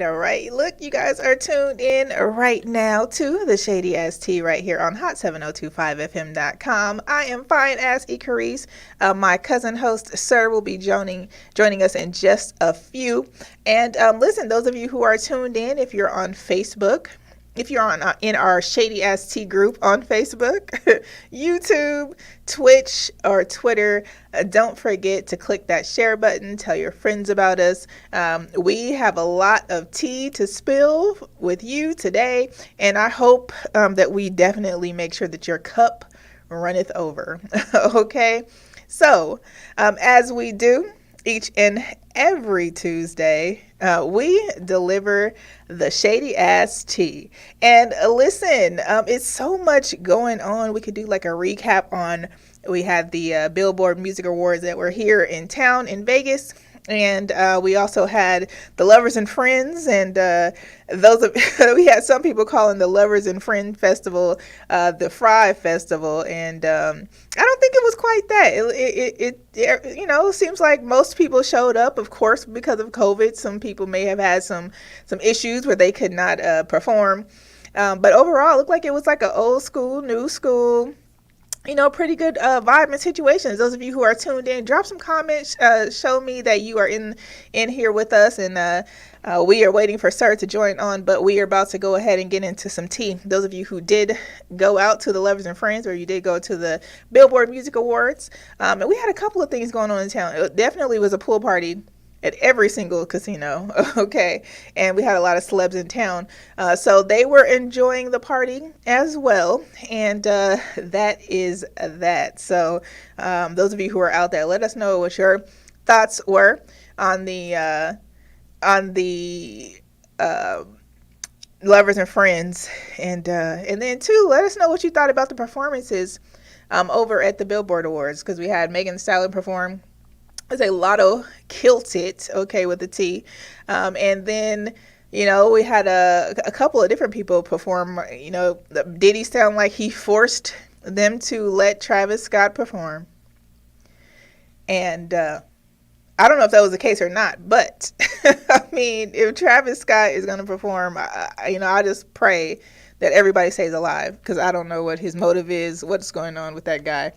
all right. Look, you guys are tuned in right now to the Shady Ass Tea right here on hot7025fm.com. I am fine as Carrice. My cousin host, Sir, will be joining us in just a few. And listen, those of you who are tuned in, if you're on Facebook, if you're on in our Shady Ass Tea group on Facebook, YouTube, Twitch, or Twitter, don't forget to click that share button. Tell your friends about us. We have a lot of tea to spill with you today, and I hope that we definitely make sure that your cup runneth over. Okay? So, as we do each and every Tuesday, we deliver the Shady Ass Tea. And listen, it's so much going on. We could do like a recap on, we had the Billboard Music Awards that were here in town in Vegas. And we also had the Lovers and Friends, and we had some people calling the Lovers and Friend Festival the Fry Festival, and I don't think it was quite that. It seems like most people showed up, of course, because of COVID. Some people may have had some issues where they could not perform, but overall, it looked like it was like an old school, new school, pretty good vibe and situations. Those of you who are tuned in, drop some comments, show me that you are in here with us, and we are waiting for Sir to join on, but we are about to go ahead and get into some tea. Those of you who did go out to the Lovers and Friends, or you did go to the Billboard Music Awards, and we had a couple of things going on in town. It definitely was a pool party at every single casino, okay? And we had a lot of celebs in town. So they were enjoying the party as well. And that is that. So those of you who are out there, let us know what your thoughts were on the Lovers and Friends. And then, too, let us know what you thought about the performances over at the Billboard Awards, because we had Megan Thee Stallion perform. I say Lotto killed it, okay, with the T. And then, we had a couple of different people perform. Diddy sound like he forced them to let Travis Scott perform. And I don't know if that was the case or not, but I mean, if Travis Scott is going to perform, I just pray that everybody stays alive, because I don't know what his motive is, what's going on with that guy.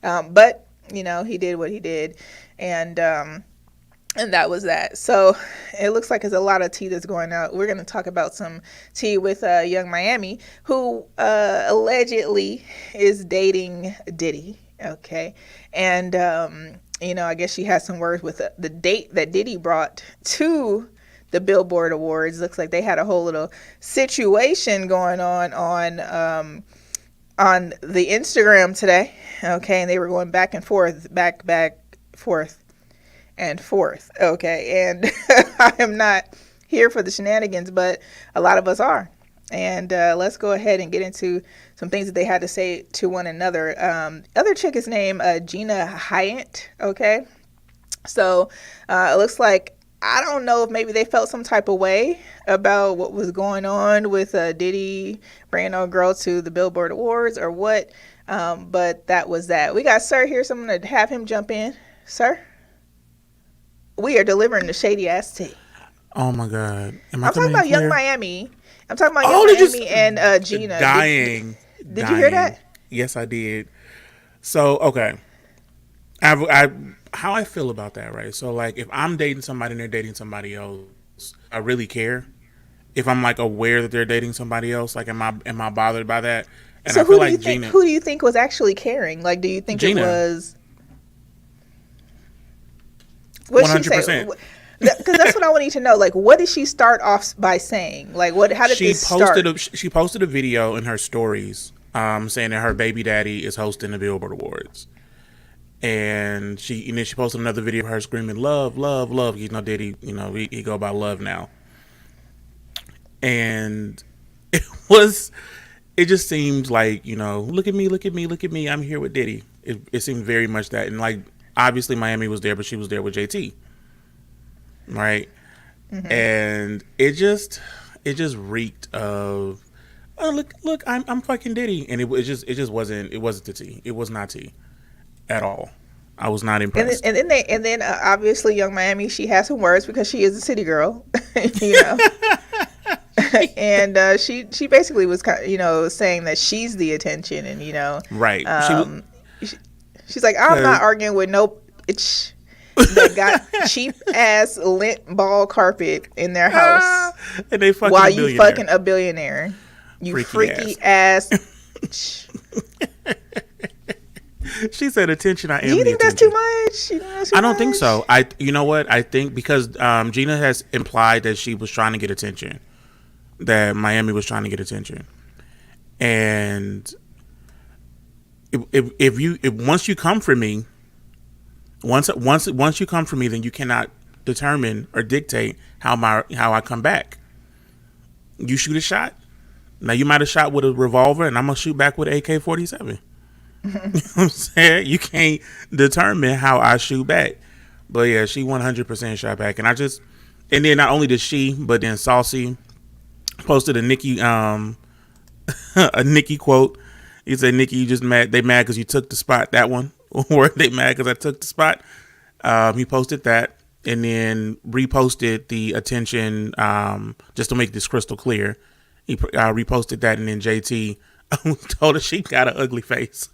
But he did what he did, and that was that. So it looks like there's a lot of tea that's going out. We're going to talk about some tea with Young Miami, who allegedly is dating Diddy. Okay, and I guess she has some words with the date that Diddy brought to the Billboard Awards. Looks like they had a whole little situation going on the Instagram today, okay, and they were going back and forth, okay, and I am not here for the shenanigans, but a lot of us are, and let's go ahead and get into some things that they had to say to one another. Other chick is named Gina Hyatt, okay, so it looks like, I don't know if maybe they felt some type of way about what was going on with Diddy bringing a girl to the Billboard Awards or what, but that was that. We got Sir here, so I'm going to have him jump in. Sir, we are delivering the Shady Ass Tea. Oh my God. I'm talking about Young Miami. I'm talking about Young Miami and Gina. Dying. Did you hear that? Yes, I did. So, okay. How I feel about that, right? So, like, if I'm dating somebody and they're dating somebody else, I really care. If I'm like aware that they're dating somebody else, like, am I bothered by that? And so I feel like Gina. Who do you think was actually caring? Like, do you think Gina. It was? 100%. Because that's what I want you to know. Like, what did she start off by saying? Like, what? How did this start? She posted a video in her stories, saying that her baby daddy is hosting the Billboard Awards. And then she posted another video of her screaming, "Love, love, love." Diddy, he go by Love now. And it just seemed like, look at me, look at me, look at me. I'm here with Diddy. It seemed very much that. And like, obviously Miami was there, but she was there with JT. Right. Mm-hmm. And it just reeked of, oh, look, I'm fucking Diddy. And it just wasn't the tea. It was not tea. At all. I was not impressed. And then obviously Young Miami, she has some words because she is a city girl, you know. And she basically was saying that she's the attention, and Right. she's like, I'm not arguing with no bitch that got cheap ass lint ball carpet in their house and they fucking while you fucking a billionaire, you freaky ass. She said, "Attention, I am." Do you think that's too much? I don't think so. You know what? I think because Gina has implied that she was trying to get attention, that Miami was trying to get attention, and if once you come for me, once you come for me, then you cannot determine or dictate how I come back. You shoot a shot. Now you might have shot with a revolver, and I'm gonna shoot back with an AK-47. You know what I'm saying? You can't determine how I shoot back. But yeah, she 100% shot back. And then not only did she, but then Saucy posted a Nicki a Nicki quote. He said, "Nicki, you just mad. They mad because you took the spot." That one. Or they mad because I took the spot. He posted that and then reposted the attention just to make this crystal clear. He reposted that, and then JT told her she got an ugly face.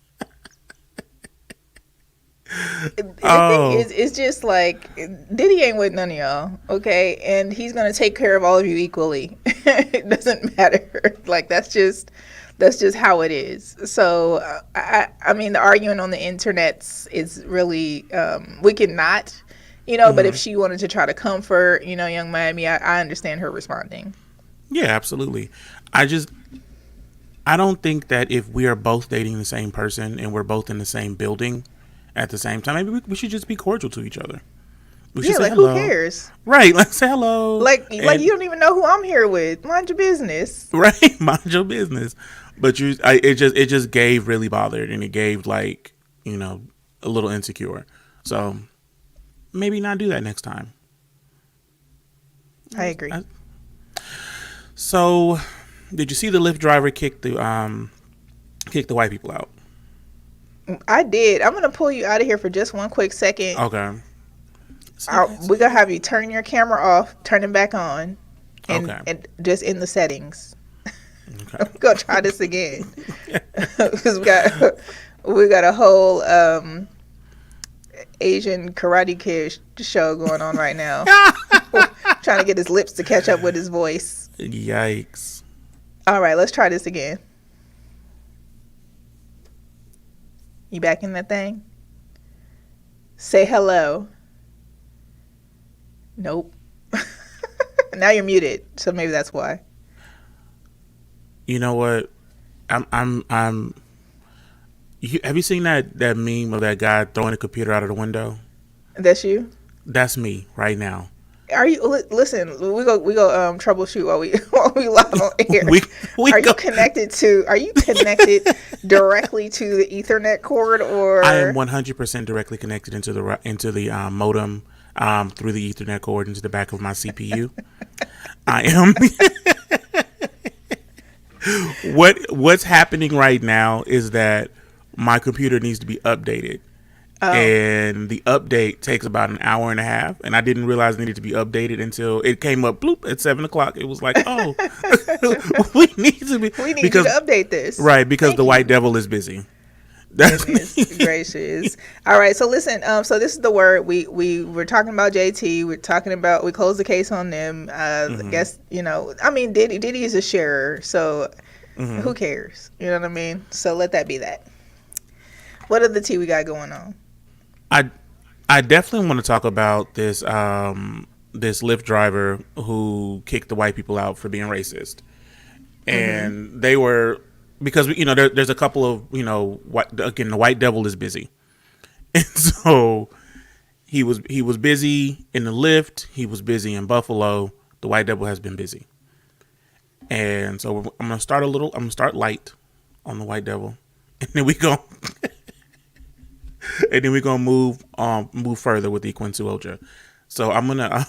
The thing is, it's just like Diddy ain't with none of y'all, okay? And he's gonna take care of all of you equally. It doesn't matter. Like that's just how it is. So I mean, the arguing on the internet is really we can not, But if she wanted to try to comfort, Young Miami, I understand her responding. Yeah, absolutely. I don't think that if we are both dating the same person and we're both in the same building at the same time, maybe we should just be cordial to each other. We should say hello. Who cares? Right, like say hello. Like you don't even know who I'm here with. Mind your business. Right, mind your business. But it just gave really bothered, and it gave a little insecure. So maybe not do that next time. I agree. So, did you see the Lyft driver kick the white people out? I did. I'm gonna pull you out of here for just one quick second. Okay. We're gonna have you turn your camera off, turn it back on, and just in the settings. Okay. I'm gonna try this again because we got a whole Asian Karate Kid show going on right now. Trying to get his lips to catch up with his voice. Yikes. All right, let's try this again. You back in that thing? Say hello. Nope. Now you're muted, so maybe that's why. You know what? Have you seen that meme of that guy throwing a computer out of the window? That's you? That's me right now. Are you listen? We go troubleshoot while we live on air. Are you connected directly to the Ethernet cord, or I am 100% directly connected into the modem through the Ethernet cord into the back of my CPU. I am. What's happening right now is that my computer needs to be updated. Oh. And the update takes about an hour and a half, and I didn't realize it needed to be updated until it came up bloop at 7:00. It was like, oh, we need you to update this, right? Because the white devil is busy. Goodness gracious! All right, so listen. So this is the word we were talking about. JT. We closed the case on them. I guess I mean, Diddy is a sharer, so who cares? You know what I mean? So let that be that. What other tea we got going on? I definitely want to talk about this this Lyft driver who kicked the white people out for being racist, and they were because there's a couple of the white devil is busy, and so he was busy in the Lyft, he was busy in Buffalo. The white devil has been busy, and so I'm gonna start light on the white devil, and then we go. And then we're gonna move further with the Quincy Oja. So I'm gonna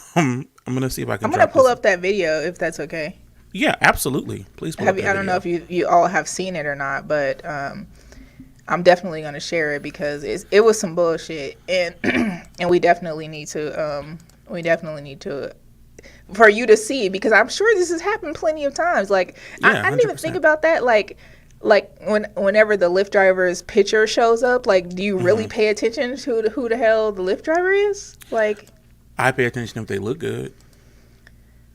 see if I can. I'm gonna pull up that video if that's okay. Yeah, absolutely. Please. I don't know if you all have seen it or not, but I'm definitely gonna share it because it was some bullshit, and and we definitely need to for you to see, because I'm sure this has happened plenty of times. Like Yeah, I didn't even 100%. think about that. Like whenever the Lyft driver's picture shows up, like, do you really pay attention to who the hell the Lyft driver is? Like, I pay attention if they look good.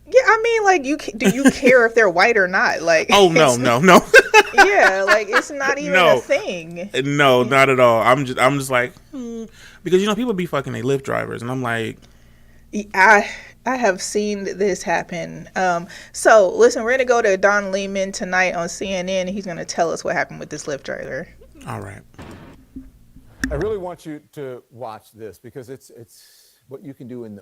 yeah, I mean, like, do you care if they're white or not? Like, Oh no, no, no. yeah, like, it's not even a No. thing. No, not at all. I'm just like, because people be fucking they Lyft drivers, and I'm like, I have seen this happen. So listen, we're gonna go to Don Lehman tonight on CNN. He's gonna tell us what happened with this Lyft driver. all right. I really want you to watch this because it's what you can do in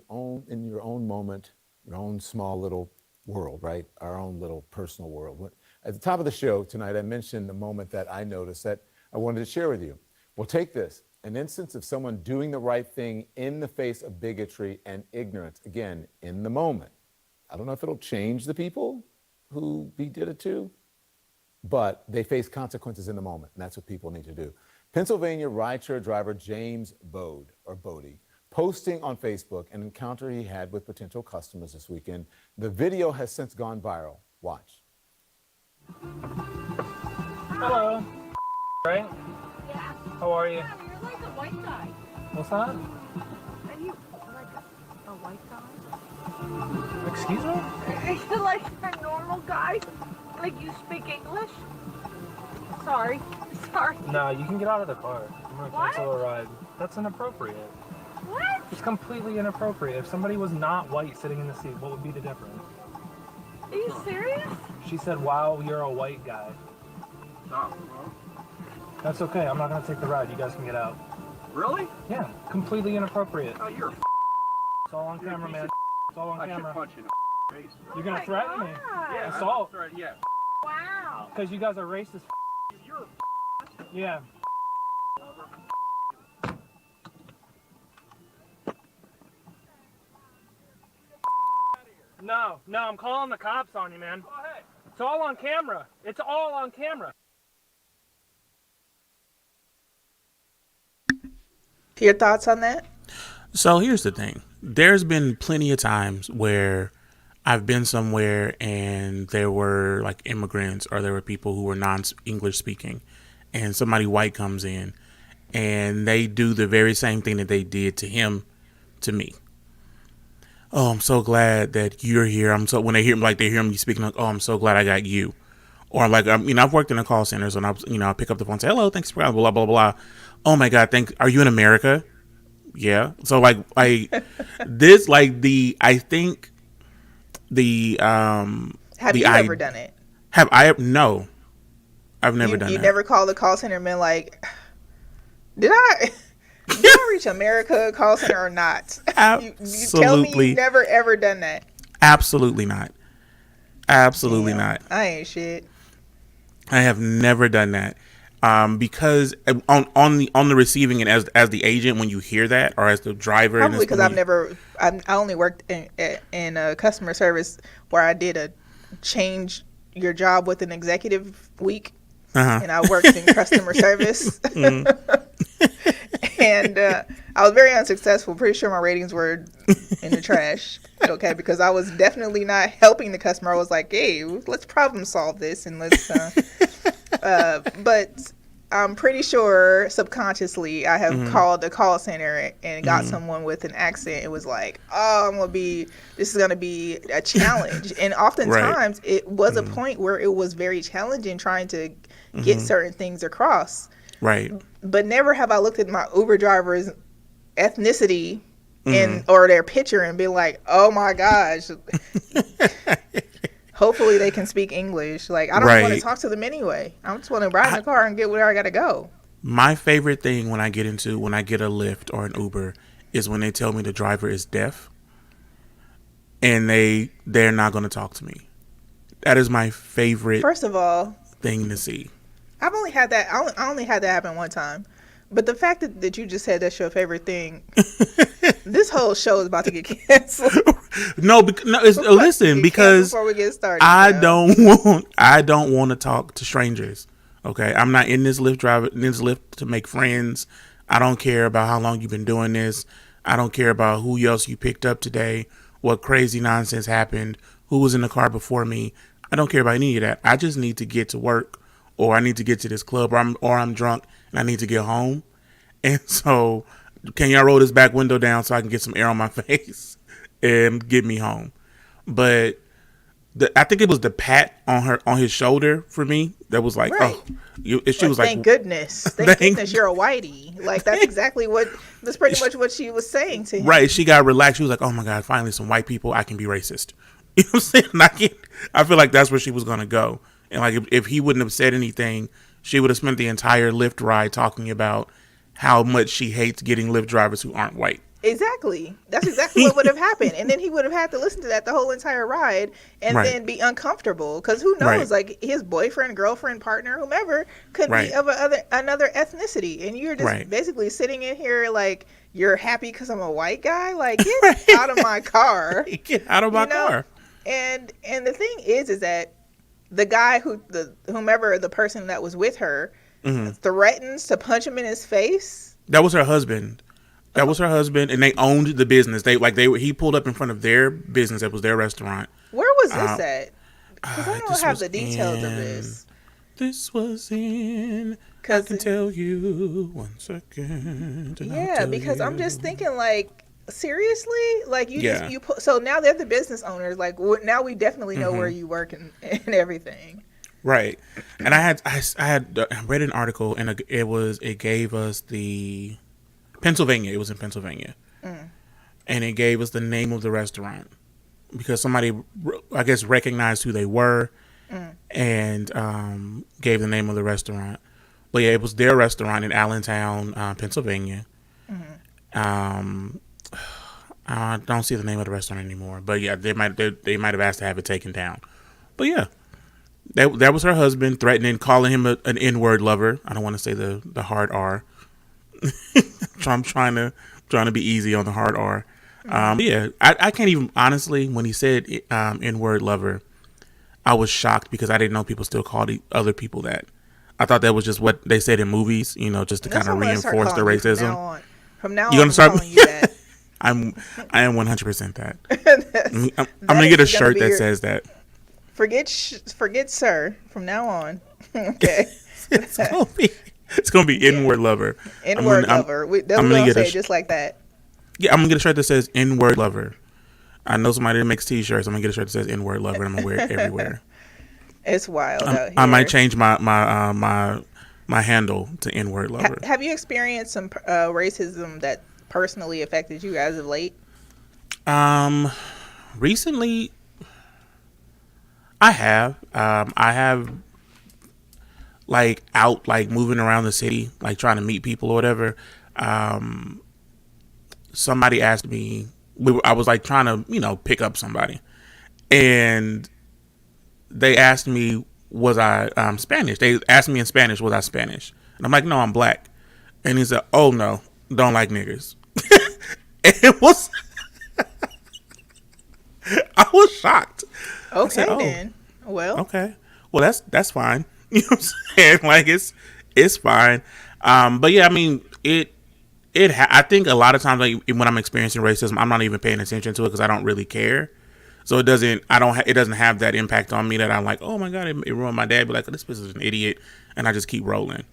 your own moment, your own small little world, right? Our own little personal world. At the top of the show tonight, I mentioned the moment that I noticed that I wanted to share with you. Well, take this. An instance of someone doing the right thing in the face of bigotry and ignorance. Again, in the moment. I don't know if it'll change the people who he did it to, but they face consequences in the moment, and that's what people need to do. Pennsylvania rideshare driver James Bodie, posting on Facebook an encounter he had with potential customers this weekend. The video has since gone viral. Watch. Hello. Right? Yeah. How are you? Yeah, you're like a white guy. What's that? Are you like a white guy? Excuse me? Are you like a normal guy? Like you speak English? Sorry. Sorry. No, you can get out of the car. I'm gonna What? cancel a ride. That's inappropriate. What? It's completely inappropriate. If somebody was not white sitting in the seat, what would be the difference? Are you serious? She said, wow, you're a white guy. Stop. That's okay. I'm not gonna take the ride. You guys can get out. Really? Yeah, completely inappropriate. Oh, you're a It's all on You're a camera, piece man. It's all on I should camera. punch you in the face. You're gonna my threaten me? God. Yeah, Assault. I'm sorry, yeah. Wow. Because you guys are racist. You're a Yeah. No, I'm calling the cops on you, man. Go ahead. It's all on camera. It's all on camera. Your thoughts on that? So here's the thing. There's been plenty of times where I've been somewhere and there were like immigrants or there were people who were non-English speaking, and somebody white comes in and they do the very same thing that they did to him to me. Oh, I'm so glad that you're here. When they hear me speaking, like, oh, I'm so glad I got you. Or like, I've worked in a call center, so I pick up the phone and say, hello, thanks for blah, blah, blah, blah. Oh my God, are you in America? Yeah. So like, I think the, Have you ever done it? Have I? No, I've never done that. You never called the call center and been like, did I reach America call center or not? You tell me you've never ever done that. Absolutely not. Absolutely not. I ain't shit. I have never done that. Because on the receiving end as the agent, when you hear that, or as the driver, Probably because I only worked in customer service where I did a change your job with an executive week, and I worked in customer service, and I was very unsuccessful. Pretty sure my ratings were in the trash. Okay, because I was definitely not helping the customer. I was like, hey, let's problem solve this, and let's. But I'm pretty sure subconsciously I have called the call center and got someone with an accent. It was like, oh, this is going to be a challenge. And oftentimes it was a point where it was very challenging trying to get certain things across. Right. But never have I looked at my Uber driver's ethnicity or their picture and been like, oh my gosh. Hopefully they can speak English. Like, I don't want to talk to them anyway. I just want to ride in the car and get where I got to go. My favorite thing when I get a Lyft or an Uber is when they tell me the driver is deaf and they're not going to talk to me. That is my favorite. First of all, thing to see. I've only had that. I only had that happen one time. But the fact that you just said that's your favorite thing, this whole show is about to get canceled. Listen, because before we get started, I don't want to talk to strangers Okay, I'm not in this Lyft to make friends. I don't care about how long you've been doing this. I don't care about who else you picked up today, what crazy nonsense happened, who was in the car before me. I don't care about any of that. I just need to get to work, or I need to get to this club, or I'm drunk and I need to get home. And so, can y'all roll this back window down so I can get some air on my face and get me home? But I think it was the pat on his shoulder for me that was like, Right. oh, she was like, thank goodness. Thank goodness you're a whitey. Like, that's exactly that's pretty much what she was saying to him. right. She got relaxed. She was like, oh my God, finally some white people. I can be racist. You know what I'm saying? I feel like that's where she was going to go. And like, if he wouldn't have said anything, she would have spent the entire Lyft ride talking about how much she hates getting Lyft drivers who aren't white. Exactly. That's exactly what would have happened. And then he would have had to listen to that the whole entire ride and Right. then be uncomfortable. Because who knows, Right. like his boyfriend, girlfriend, partner, whomever could Right. be of another ethnicity. And you're just Right. basically sitting in here like, you're happy because I'm a white guy? Like, get Right. out of my car. Get out of my You know? car. And the thing is that the guy whomever the person that was with her threatens to punch him in his face. That was her husband. That was her husband, and they owned the business. He pulled up in front of their business. That was their restaurant. Where was this at? Because I don't This have was the details of in- this. This was in. I 'Cause can tell you 1 second. and I'll Yeah, tell because I'm you. just thinking, like, seriously, like Yeah. so now they're the business owners. Like, now we definitely know where you work and everything. Right, and I read an article, and it gave us the Pennsylvania. It was in Pennsylvania, and it gave us the name of the restaurant because somebody, I guess, recognized who they were and gave the name of the restaurant. But yeah, it was their restaurant in Allentown, Pennsylvania. I don't see the name of the restaurant anymore, but yeah, they might have asked to have it taken down. But yeah, that was her husband threatening, calling him an N-word lover. I don't want to say the hard R. I'm trying to be easy on the hard R. Yeah, I can't even, honestly, when he said N-word lover, I was shocked because I didn't know people still called other people that. I thought that was just what they said in movies, just to kind of reinforce the racism. From now on, You gonna I'm start- calling you that. I am 100% that. I'm gonna get a shirt that says that. Forget sir. From now on, okay. It's gonna be N-word lover. N-word lover. We're gonna say it just like that. Yeah, I'm gonna get a shirt that says N-word lover. I know somebody that makes T-shirts. I'm gonna get a shirt that says N-word lover, and I'm gonna wear it everywhere. It's wild out here. I might change my handle to N-word lover. Have you experienced some racism that personally affected you as of late? Recently, I have. I have like moving around the city, like trying to meet people or whatever. Somebody asked me. I was like trying to pick up somebody, and they asked me, was I Spanish? They asked me in Spanish, was I Spanish? And I'm like, no, I'm black. And he said, oh no, don't like niggers. It was. I was shocked. Okay, said, oh, then. Well, okay. Well, that's fine. You know what I'm saying? Like it's fine. But yeah, I mean I think a lot of times, like when I'm experiencing racism, I'm not even paying attention to it because I don't really care. So it doesn't have that impact on me that I'm like, oh my God, it ruined my dad. But like, this person's an idiot, and I just keep rolling.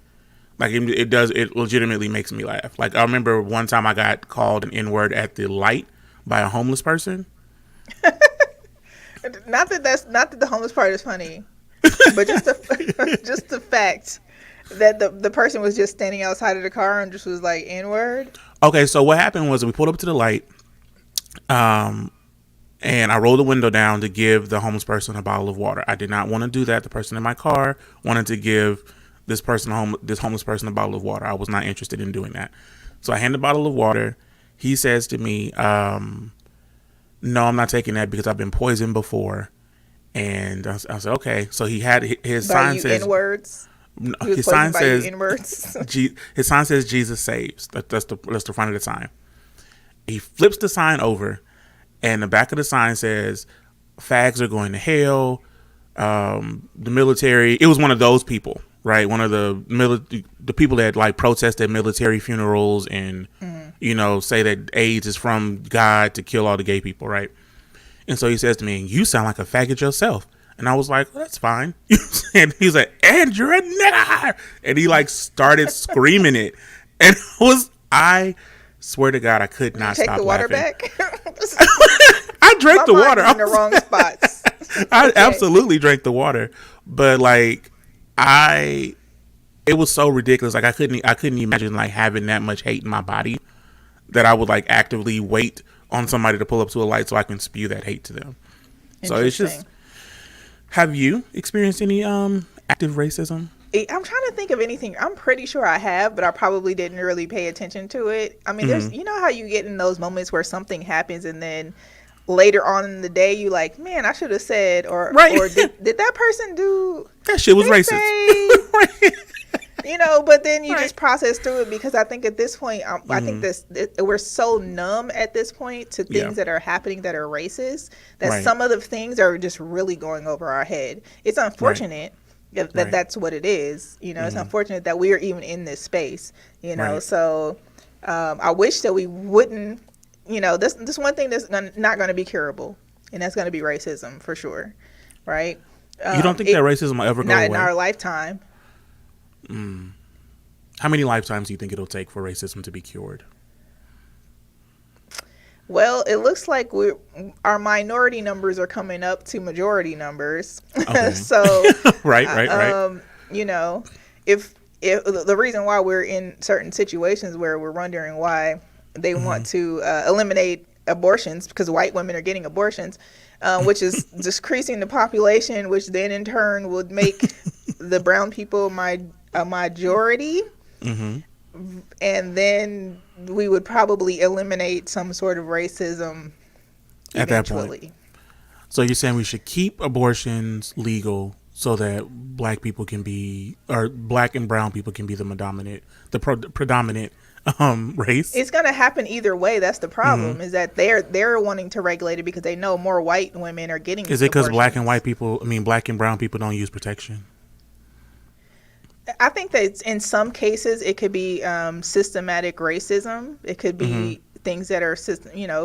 Like it legitimately makes me laugh. Like I remember one time I got called an N-word at the light by a homeless person. not that the homeless part is funny, but just the fact that the person was just standing outside of the car and just was like N-word. Okay, so what happened was we pulled up to the light, and I rolled the window down to give the homeless person a bottle of water. I did not want to do that. The person in my car wanted to give this homeless person a bottle of water. I was not interested in doing that. So I hand the bottle of water. He says to me, no, I'm not taking that because I've been poisoned before. And I said, okay. So he had his sign says N-words. No, He was his sign poisoned by you says N-words. his sign says Jesus saves. That's the front of the sign. He flips the sign over, and the back of the sign says, "Fags are going to hell." The military. It was one of those people. right? One of the people that like protest at military funerals and say that AIDS is from God to kill all the gay people, right? And so he says to me, "You sound like a faggot yourself." And I was like, well, "That's fine." And he's like, "And you're a nigger," and he like started screaming it, and I swear to God, I could not Take stop the water laughing. back. I drank the water. In the wrong spots. I absolutely drank the water, but like it was so ridiculous. Like I couldn't imagine like having that much hate in my body that I would like actively wait on somebody to pull up to a light so I can spew that hate to them. So it's just, have you experienced any active racism? I'm trying to think of anything. I'm pretty sure I have, but I probably didn't really pay attention to it. I mean, there's, you know how you get in those moments where something happens and then later on in the day you like, man, I should have said, or did that person do that shit was racist. Right. But then you just process through it, because I think at this point, I think we're so numb at this point to things that are happening that are racist that some of the things are just really going over our head. It's unfortunate that that's what it is. It's unfortunate that we are even in this space. So I wish that we wouldn't. This one thing that's not going to be curable, and that's going to be racism for sure, right? You don't think that racism will ever go away? Not in our lifetime. How many lifetimes do you think it'll take for racism to be cured? Well, it looks like our minority numbers are coming up to majority numbers. Okay. So, right. If the reason why we're in certain situations where we're wondering why they want to eliminate abortions, because white women are getting abortions, which is decreasing the population, which then in turn would make the brown people a majority. And then we would probably eliminate some sort of racism at eventually. That point. So you're saying we should keep abortions legal so that black people can be, or black and brown people can be the predominant race? It's going to happen either way. That's the problem, is that they're wanting to regulate it because they know more white women are getting Is it because abortions. black and brown people don't use protection? I think that in some cases it could be systematic racism. It could be things that are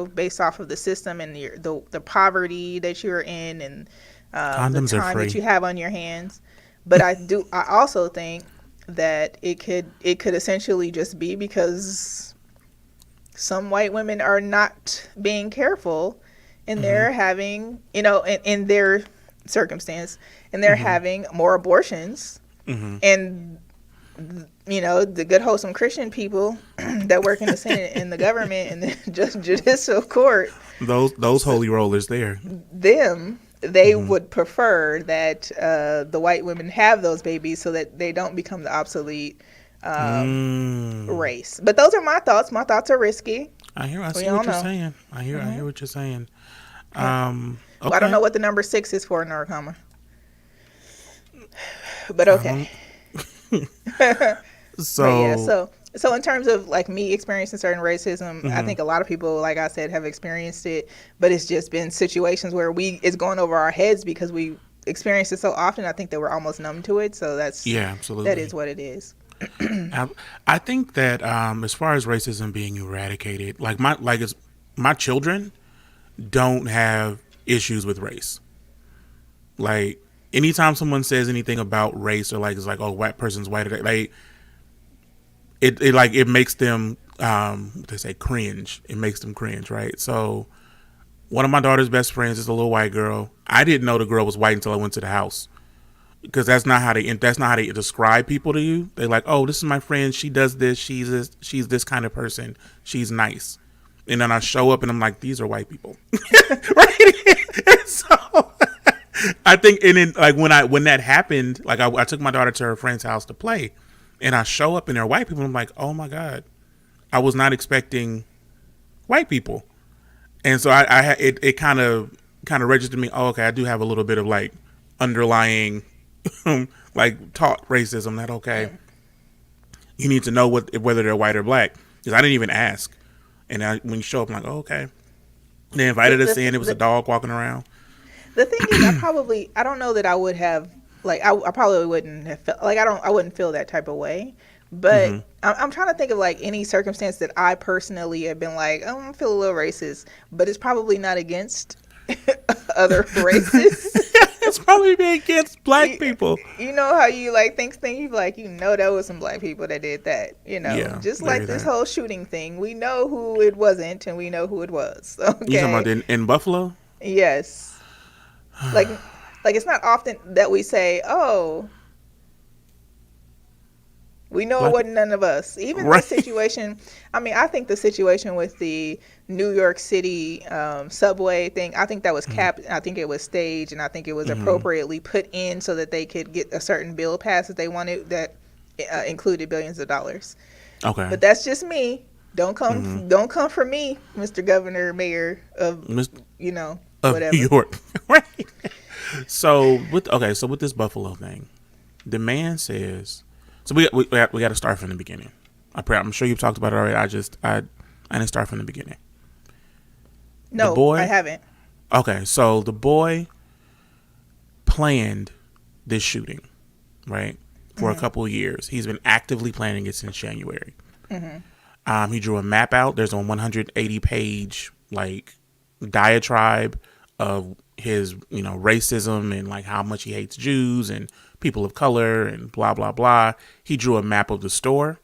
based off of the system and the poverty that you're in, and the time that you have on your hands. But I also think that it could essentially just be because some white women are not being careful, and they're having in their circumstance, and they're having more abortions. And the good wholesome Christian people that work in the Senate and the government and the judicial court, those holy rollers there, they would prefer that the white women have those babies so that they don't become the obsolete race. But those are my thoughts. My thoughts are risky. I see what you're saying. I hear what you're saying. Okay. Well, I don't know what the number 6 is for Narcoma. But okay. So in terms of like me experiencing certain racism, I think a lot of people, like I said, have experienced it, but it's just been situations where it's going over our heads because we experience it so often. I think that we're almost numb to it. So absolutely, that is what it is. I think that as far as racism being eradicated, my children don't have issues with race. Like, anytime someone says anything about race, or like it's like, oh, white person's whiter, like it makes them they say cringe. It makes them cringe, right? So one of my daughter's best friends is a little white girl. I didn't know the girl was white until I went to the house, because that's not how they describe people to you. They're like, oh, this is my friend. She does this. She's this kind of person. She's nice. And then I show up and I'm like, these are white people, right? And so I think, and then like when that happened, like I took my daughter to her friend's house to play, and I show up and they're white people. And I'm like, oh my God, I was not expecting white people. And so it kind of registered me. Oh, okay, I do have a little bit of like underlying like taught racism. That okay, you need to know whether they're white or black, because I didn't even ask. And when you show up, I'm like, oh, okay. They invited us in. It was a dog walking around. The thing is, I don't know that I would have like I probably wouldn't have felt like I wouldn't feel that type of way. But I'm trying to think of like any circumstance that I personally have been like, oh, I feel a little racist, but it's probably not against other races. It's probably be against black people. You know how you like think you like, you know, that was some black people that did that, you know, Yeah, just very like this that. whole shooting thing. We know who it wasn't and we know who it was. You talking Okay. about in Buffalo? Yes. Like it's not often that we say, oh, we know it Black, wasn't none of us. Even the right? situation, I mean, I think the situation with the New York City subway thing, I think that was capped. I think it was staged, and I think it was appropriately put in so that they could get a certain bill passed that they wanted that included billions of dollars. Okay. But that's just me. Don't come for me, Mr. Governor, Mayor of, you know, Of whatever. New York, right? So with this Buffalo thing, the man says. So we got to start from the beginning. I'm sure you've talked about it already. I didn't start from the beginning. No, The boy, I haven't. Okay, so the boy planned this shooting, right, for a couple of years. He's been actively planning it since January. He drew a map out. There's a 180-page like diatribe of his, you know, racism and like how much he hates Jews and people of color and blah blah blah. He drew a map of the store.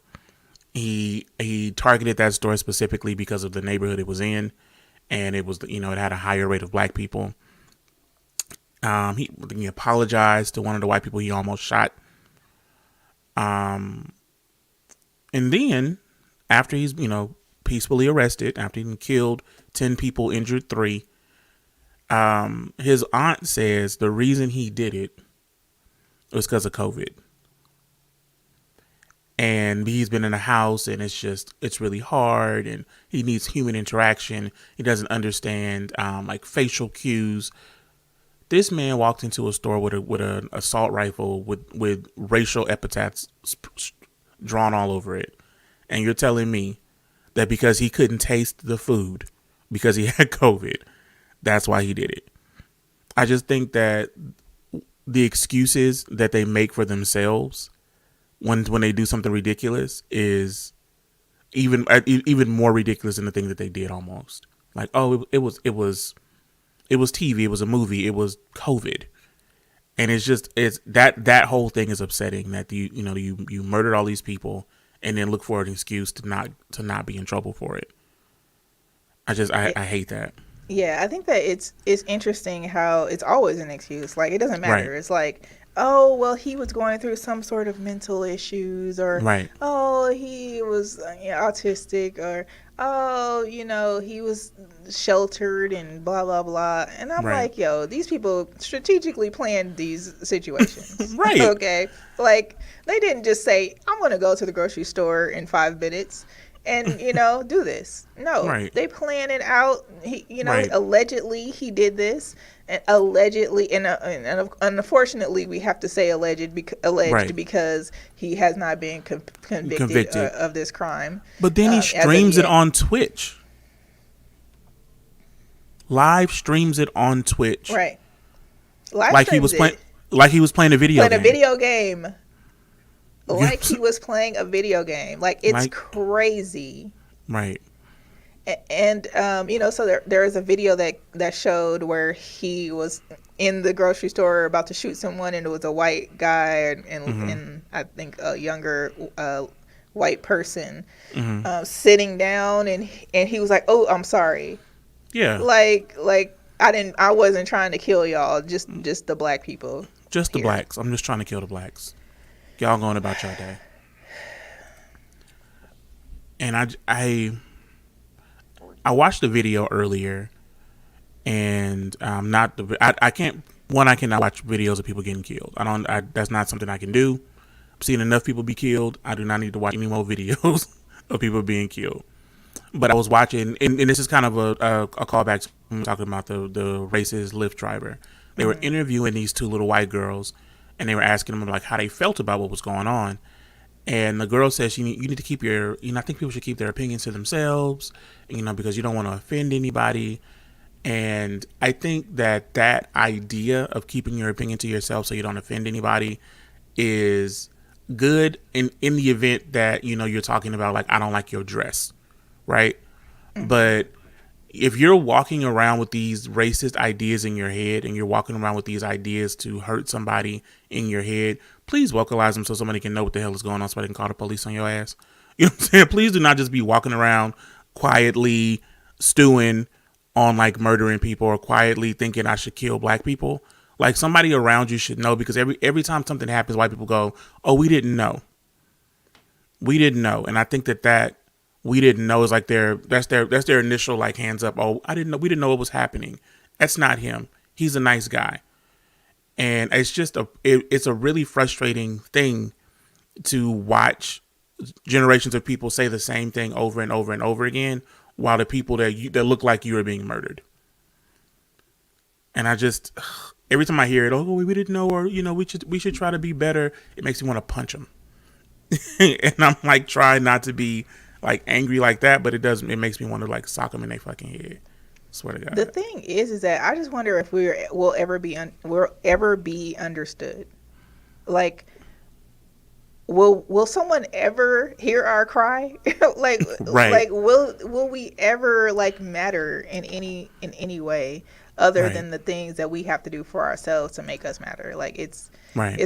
He targeted that store specifically because of the neighborhood it was in, and it was, you know, it had a higher rate of black people. He apologized to one of the white people he almost shot. And then after he's, you know, peacefully arrested, after he killed 10 people, injured 3, his aunt says the reason he did it was because of COVID. And he's been in a house and it's really hard and he needs human interaction. He doesn't understand like facial cues. This man walked into a store with an assault rifle with racial epithets drawn all over it. And you're telling me that because he couldn't taste the food because he had COVID, that's why he did it. I just think that the excuses that they make for themselves when they do something ridiculous is even more ridiculous than the thing that they did almost. Like, oh, it was TV, it was a movie, it was COVID. And it's that whole thing is upsetting that you murdered all these people and then look for an excuse to not be in trouble for it. I hate that. Yeah, I think that it's interesting how it's always an excuse. Like, it doesn't matter. Right. It's like, oh, well, he was going through some sort of mental issues, or Right. oh, he was autistic, or oh, you know, he was sheltered and blah blah blah. And I'm Right. like, yo, these people strategically planned these situations. Right. Okay, like they didn't just say, I'm going to go to the grocery store in 5 minutes and, you know, do this. No, Right. they plan it out. He, you know, Right. allegedly he did this, and allegedly, and unfortunately, we have to say alleged Right. because he has not been convicted. Of this crime. But then he as of streams it yet. on Twitch. Live streams it on Twitch. Right. Live Like he was streams playing like he was playing a video playing game. a video game. Like he was playing a video game. Like, it's Like- crazy. Right. And you know, so there is a video that showed where he was in the grocery store about to shoot someone, and it was a white guy and I think a younger white person sitting down, and he was like, "Oh, I'm sorry." Yeah. Like I wasn't trying to kill y'all, just the black people. Just the here. blacks. I'm just trying to kill the blacks. Y'all going about your day. And I watched the video earlier, and I cannot watch videos of people getting killed. That's not something I can do. I've seen enough people be killed. I do not need to watch any more videos of people being killed. But I was watching, and this is kind of a callback to when we were talking about the racist Lyft driver. They were interviewing these 2 little white girls, and they were asking them like how they felt about what was going on. And the girl says you need to keep I think people should keep their opinions to themselves, because you don't want to offend anybody. And I think that that idea of keeping your opinion to yourself so you don't offend anybody is good in the event that, you know, you're talking about like, I don't like your dress, right? But if you're walking around with these racist ideas in your head and you're walking around with these ideas to hurt somebody in your head, please vocalize them so somebody can know what the hell is going on, so they can call the police on your ass. You know what I'm saying? Please do not just be walking around quietly stewing on like murdering people or quietly thinking I should kill black people. Like, somebody around you should know, because every time something happens, white people go, "Oh, we didn't know. We didn't know." And I think that we didn't know is like that's their initial like hands up. "Oh, I didn't know. We didn't know what was happening." That's not him. He's a nice guy. And it's just it's a really frustrating thing to watch generations of people say the same thing over and over and over again, while the people that look like you are being murdered. And I just, every time I hear it, "Oh, we didn't know," or, you know, we should try to be better, it makes me want to punch them. And I'm like, trying not to be like angry like that, but it makes me want to like sock them in their fucking head. Swear to God. The thing is that I just wonder if we'll ever be understood. Like, will someone ever hear our cry? Like, Right. like will we ever like matter in any way other Right. than the things that we have to do for ourselves to make us matter? Like, it's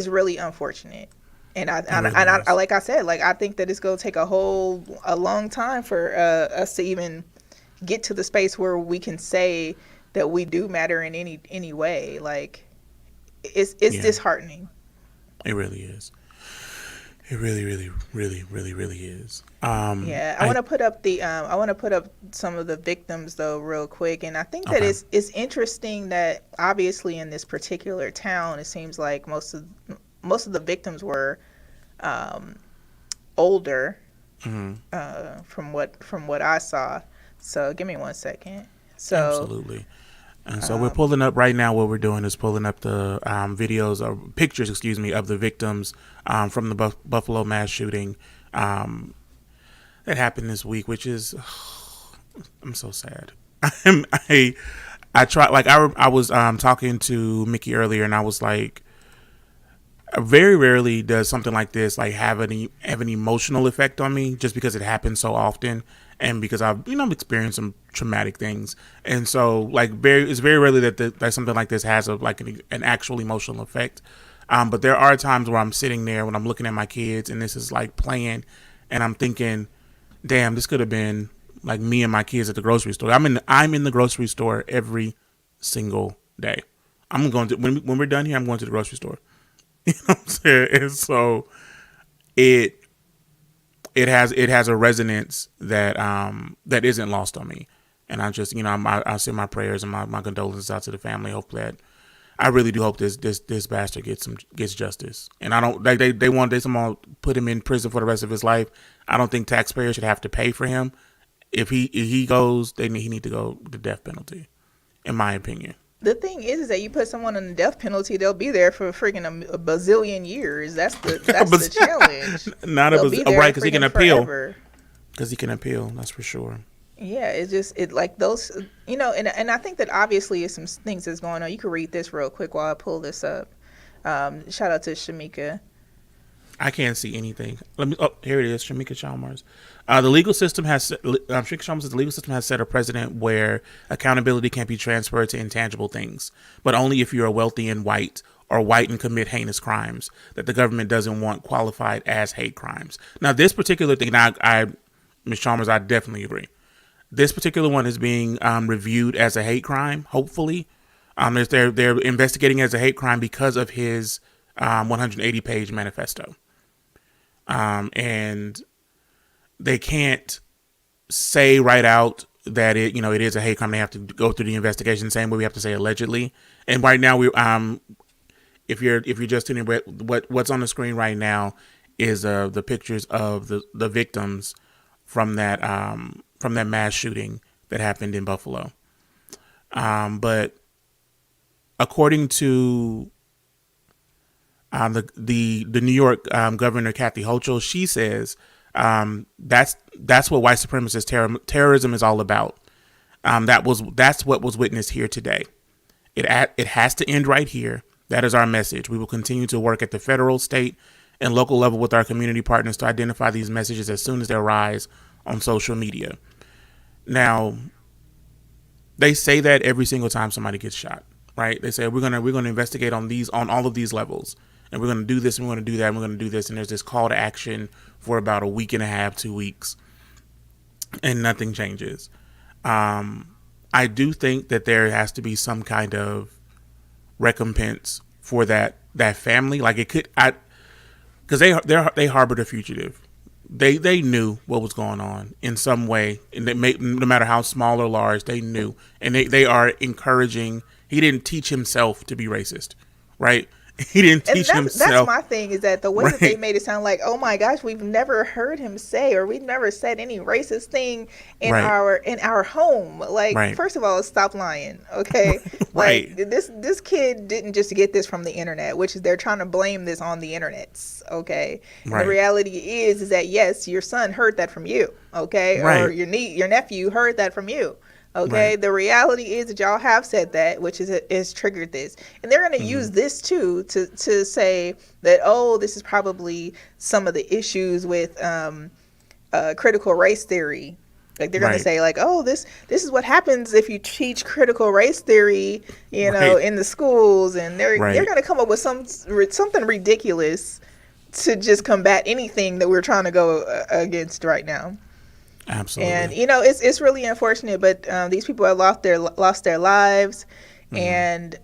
really unfortunate. And I like I said, like, I think that it's going to take a long time for us to even get to the space where we can say that we do matter in any way. Like, it's disheartening. It really is. It really, really, really, really, really is. Yeah, I want to put up some of the victims though real quick, and I think that it's interesting that obviously in this particular town, it seems like most of the victims were older, from what I saw. So give me 1 second. So absolutely. And so we're pulling up right now. What we're doing is pulling up the videos or pictures, excuse me, of the victims from the Buffalo mass shooting that happened this week, which is, I'm so sad. I try, like, I was talking to Mickey earlier, and I was like, very rarely does something like this like have an emotional effect on me, just because it happens so often, and because I've experienced some traumatic things, and so like it's very rarely that something like this has an actual emotional effect. But there are times where I'm sitting there when I'm looking at my kids and this is like playing, and I'm thinking, damn, this could have been like me and my kids at the grocery store. I'm in the grocery store every single day. I'm going to when we're done here, I'm going to the grocery store. You know what I'm saying? And so it has a resonance that that isn't lost on me. And I just, I send my prayers and my condolences out to the family. Hope that, I really do hope this bastard gets justice. And I don't, like, they want someone put him in prison for the rest of his life. I don't think taxpayers should have to pay for him. If he goes, he need to go the death penalty, in my opinion. the thing is that you put someone on the death penalty, they'll be there for freaking a bazillion years. That's the challenge. Not a bazillion, right? Because he can appeal. Forever. Because he can appeal, that's for sure. Yeah, it like those, and I think that obviously is some things that's going on. You can read this real quick while I pull this up. Shout out to Shamika. I can't see anything. Here it is, Shamika Chalmers. The legal system has, Shamika Chalmers says, the legal system has set a precedent where accountability can't be transferred to intangible things, but only if you are wealthy and white, or white and commit heinous crimes that the government doesn't want qualified as hate crimes. Now, this particular thing, Ms. Chalmers, I definitely agree. This particular one is being reviewed as a hate crime, hopefully. They're investigating as a hate crime because of his 180-page manifesto. And they can't say right out that it is a hate crime. They have to go through the investigation, same way we have to say allegedly. And right now, if you're just tuning in, what's on the screen right now is the pictures of the victims from that mass shooting that happened in Buffalo. But according to the New York Governor Kathy Hochul, she says that's what white supremacist terrorism is all about. That's what was witnessed here today. It has to end right here. That is our message. We will continue to work at the federal, state, and local level with our community partners to identify these messages as soon as they arise on social media. Now, they say that every single time somebody gets shot, right? They say we're gonna investigate on all of these levels, and we're gonna do this, and we're gonna do that, and we're gonna do this, and there's this call to action for about a week and a half, 2 weeks, and nothing changes. I do think that there has to be some kind of recompense for that family. Like it could, because they harbored a fugitive. They knew what was going on in some way, and no matter how small or large, they knew, and they are encouraging. He didn't teach himself to be racist, right? He didn't teach himself. That's my thing, is that the way that they Right. made it sound like, oh my gosh, we've never heard him say, or we've never said any racist thing in Right. our home. Like, Right. first of all, stop lying, okay? Right. Like this kid didn't just get this from the internet, which is they're trying to blame this on the internets, okay? And Right. the reality is that yes, your son heard that from you, okay? Or Right. your nephew heard that from you. Okay, Right. the reality is that y'all have said that, which is triggered this, and they're going to use this too to say that, oh, this is probably some of the issues with critical race theory. Like they're going to Right. say like, oh, this is what happens if you teach critical race theory, you know, Right. in the schools, and they're Right. going to come up with something ridiculous to just combat anything that we're trying to go against right now. Absolutely. And you know, it's really unfortunate, but these people have lost their lives, and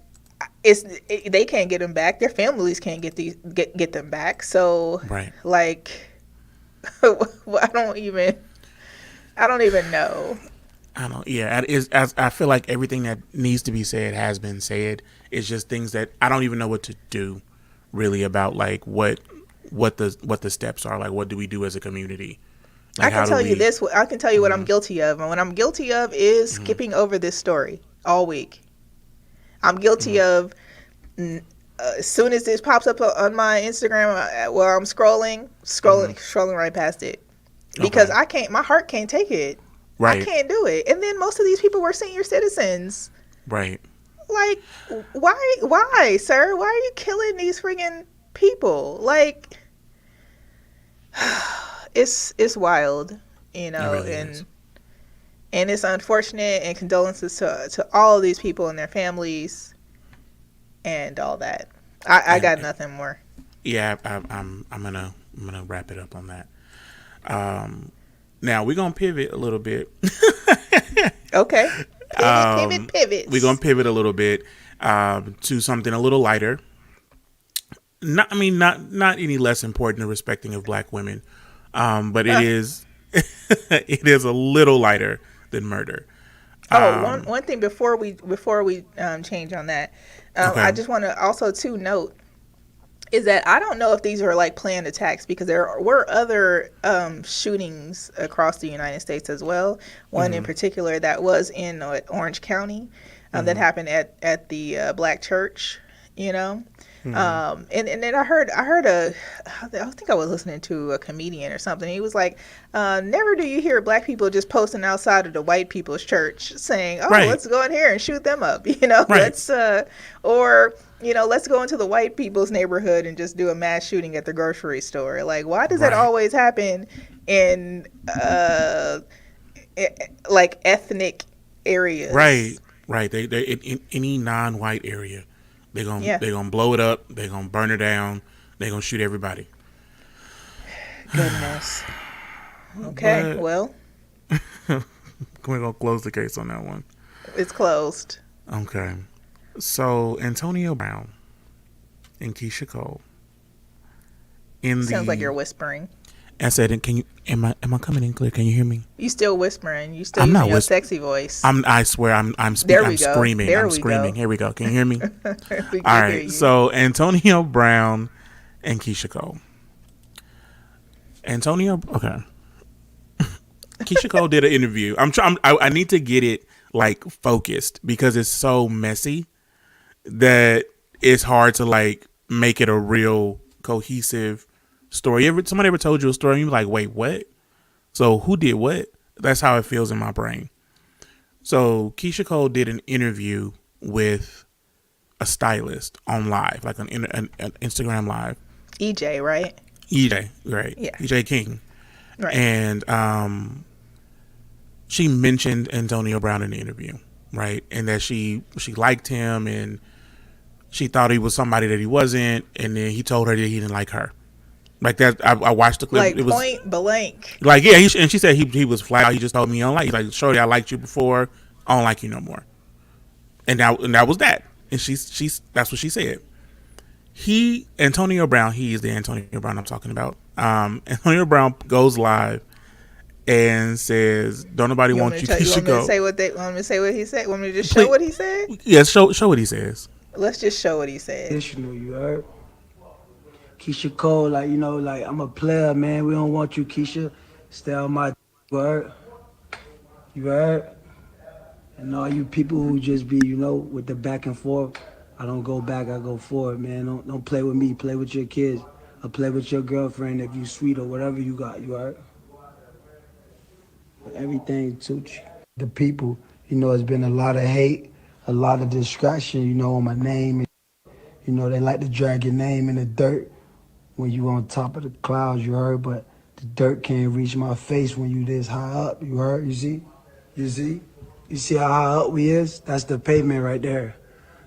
they can't get them back. Their families can't get them back. So Right. like, I don't even know. I don't. Yeah, as I feel like everything that needs to be said has been said. It's just things that I don't even know what to do, really, about like what the steps are. Like, what do we do as a community? Like, I can tell you this. I can tell you what I'm guilty of, and what I'm guilty of is skipping over this story all week. I'm guilty of. As soon as this pops up on my Instagram, while I'm scrolling right past it, because Okay. I can't. My heart can't take it. Right. I can't do it. And then most of these people were senior citizens. Right. Like, why, sir? Why are you killing these friggin' people? Like, it's wild, you know, It really is. and it's unfortunate. And condolences to all of these people and their families, and all that. I got nothing more. Yeah, I'm gonna wrap it up on that. Now we're gonna pivot a little bit. Okay. Pivot. We're gonna pivot a little bit to something a little lighter. Not any less important or respecting of Black women, but it is it is a little lighter than murder. One thing before we change on that, Okay. I just want to also too note is that I don't know if these are like planned attacks, because there were other shootings across the United States as well. One in particular that was in Orange County, that happened at the Black church, you know. And then I heard I think I was listening to a comedian or something. He was like, never do you hear Black people just posting outside of the white people's church saying, oh, Right. let's go in here and shoot them up, you know. Right. Let's go into the white people's neighborhood and just do a mass shooting at the grocery store. Like, why does Right. that always happen in like ethnic areas? Right. They in any non-white area, they're gonna blow it up. They're gonna burn it down. They're gonna shoot everybody. Goodness. Okay, But- well, We're gonna close the case on that one. it's closed. Okay. So Antonio Brown and Keisha Cole. Sounds like you're whispering. I said, can you? Am I coming in clear? Can you hear me? You still whispering. You still I'm using not your sexy voice. I swear, I'm There we go. screaming. There I'm we screaming. go. Here we go. Can you hear me? We can All hear right. you. So Antonio Brown and Keisha Cole. Okay. Keisha Cole did an interview. I need to get it like focused because it's so messy that it's hard to like make it a real cohesive story. Somebody ever told you a story and you're like, wait, what? So who did what? That's how it feels in my brain. So Keisha Cole did an interview with a stylist on live, like an Instagram live. EJ, right? EJ, right? Yeah. EJ King, Right. and she mentioned Antonio Brown in the interview, right? And that she liked him and she thought he was somebody that he wasn't, and then he told her that he didn't like her. Like that, I watched the clip. Like It was point blank. like, yeah, and she said he was flat out. He just told me he don't like you. Like, shorty, I liked you before. I don't like you no more. And that was that. And she's that's what she said. Antonio Brown, he is the Antonio Brown I'm talking about. Antonio Brown goes live and says, "Don't nobody You want want me you, to tell you? Keisha Want me to Cole." say what they? Want me to say what he said? Want me to just Please- show what he said? Yeah, show what he says. Let's just show what he said. Additional, you heard? Keisha Cole, like, you know, like, I'm a player, man. We don't want you, Keisha. Stay on my you heard? You heard? And all you people who just be, you know, with the back and forth, I don't go back, I go forward, man. Don't play with me, play with your kids. Or play with your girlfriend if you sweet or whatever you got, you heard? Everything suits you. The people, you know, it's been a lot of hate, a lot of distraction, you know, on my name. You know, they like to drag your name in the dirt when you on top of the clouds, you heard, but the dirt can't reach my face when you this high up, you heard, you see? You see? You see how high up we is? That's the pavement right there.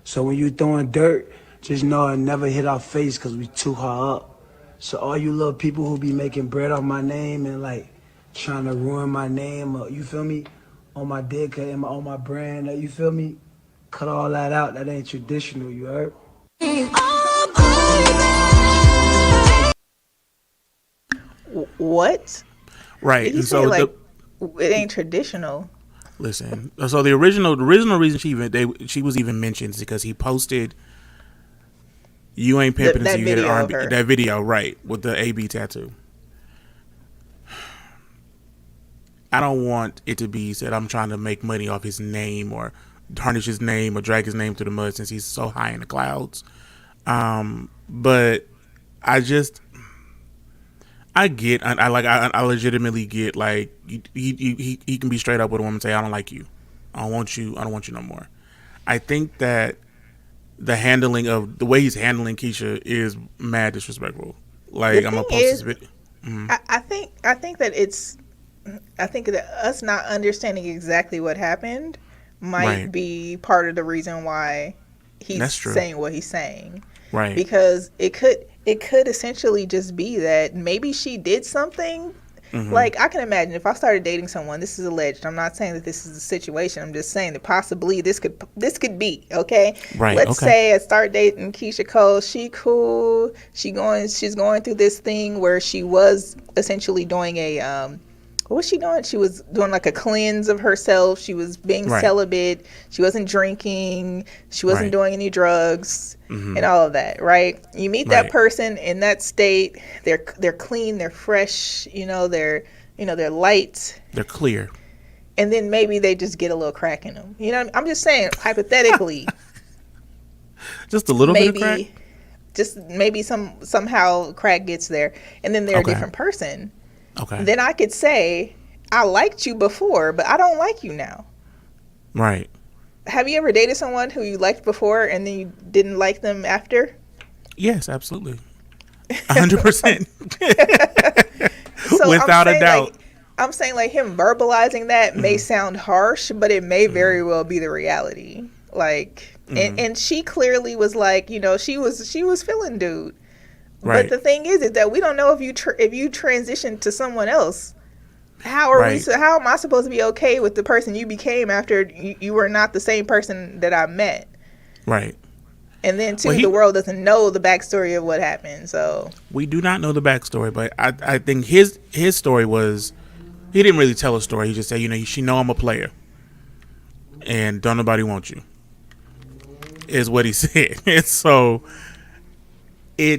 So when you throwing dirt, just know it never hit our face because we too high up. So all you little people who be making bread off my name and like trying to ruin my name, or, you feel me? On my dick and on my brand, you feel me? Cut all that out. That ain't traditional, you heard? What? Right. He And said so like it ain't traditional. listen. So the original reason she was even mentioned is because he posted "You Ain't Pimping That Until You Hit an video of R&B." her. That video, right, with the AB tattoo. I don't want it to be said I'm trying to make money off his name or tarnish his name or drag his name through the mud since he's so high in the clouds. But I legitimately get, like, he can be straight up with a woman and say, I don't like you. I don't want you no more. I think that the way he's handling Keisha is mad disrespectful. Like, The I'm gonna thing post is, this video. I think that us not understanding exactly what happened might Right. be part of the reason why he's That's true. saying what he's saying. Right. Because it could essentially just be that maybe she did something. Like, I can imagine if I started dating someone, this is alleged. I'm not saying that this is the situation. I'm just saying that possibly this could be, okay? Right, Let's okay. say I start dating Keisha Cole. She cool. She's going through this thing where she was essentially doing a what was she doing? She was doing like a cleanse of herself. She was being Right. celibate. She wasn't drinking. She wasn't Right. doing any drugs and all of that, right? You meet that Right. person in that state. They're clean. They're fresh. They're light. They're clear. And then maybe they just get a little crack in them. I'm just saying hypothetically. Just a little bit of maybe, crack. just maybe somehow crack gets there, and then they're Okay. a different person. Okay. Then I could say, I liked you before, but I don't like you now. Right. Have you ever dated someone who you liked before and then you didn't like them after? Yes, absolutely. 100%. So Without a doubt. I'm saying like him verbalizing that may sound harsh, but it may very well be the reality. Like, and she clearly was like, she was feeling dude. Right. But the thing is that we don't know if you transitioned to someone else. How are Right. how am I supposed to be okay with the person you became after you were not the same person that I met? Right. And then too, Well, the world doesn't know the backstory of what happened. So We do not know the backstory, but I think his story was, he didn't really tell a story. He just said, she know I'm a player, and don't nobody want you, is what he said. And so I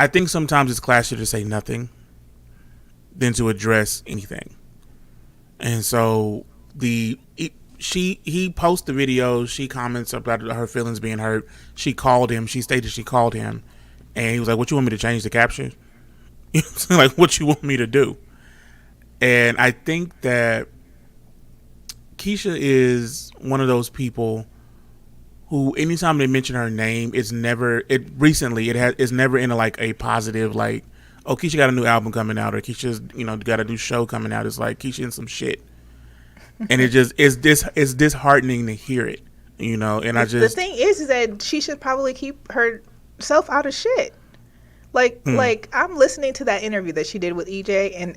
think sometimes it's classier to say nothing than to address anything. And so he posts the video. She comments about her feelings being hurt. She called him. She stated she called him, and he was like, "What you want me to change the caption? Like, what you want me to do?" And I think that Keisha is one of those people who, anytime they mention her name, it's never it's never in a positive, like, oh, Keisha got a new album coming out, or Keisha's got a new show coming out. It's like Keisha in some shit, and it's disheartening to hear it, and the thing is that she should probably keep herself out of shit. Like I'm listening to that interview that she did with EJ,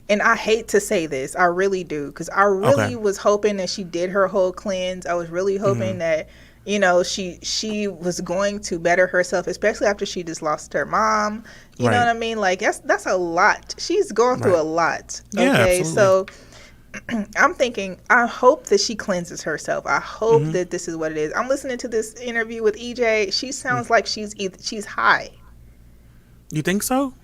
and I hate to say this, I really do, because I really was hoping that she did her whole cleanse. I was really hoping that she was going to better herself, especially after she just lost her mom. You know what I mean? Like that's a lot. She's going through a lot. Okay, absolutely. So I'm thinking, I hope that she cleanses herself. I hope that this is what it is. I'm listening to this interview with EJ. She sounds like she's high. You think so?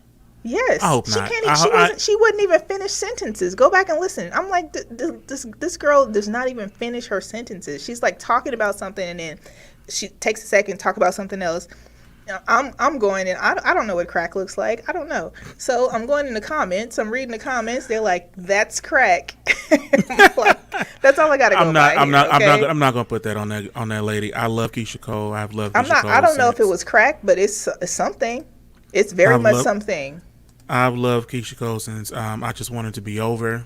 Yes. I hope she not. can't. She wouldn't even finish sentences. Go back and listen. I'm like, this girl does not even finish her sentences. She's like talking about something, and then she takes a second to talk about something else. I'm going in. I don't know what crack looks like. I don't know. So I'm going in the comments. I'm reading the comments. They're like, "That's crack." Like, that's all I gotta go I'm not. by. I'm not. Okay? I'm not gonna put that on that lady. I love Keisha Cole. I've loved. Keisha Cole I don't know if it was crack, but it's something. It's very much something. I've loved Keisha Cole since I Just Want It to Be Over.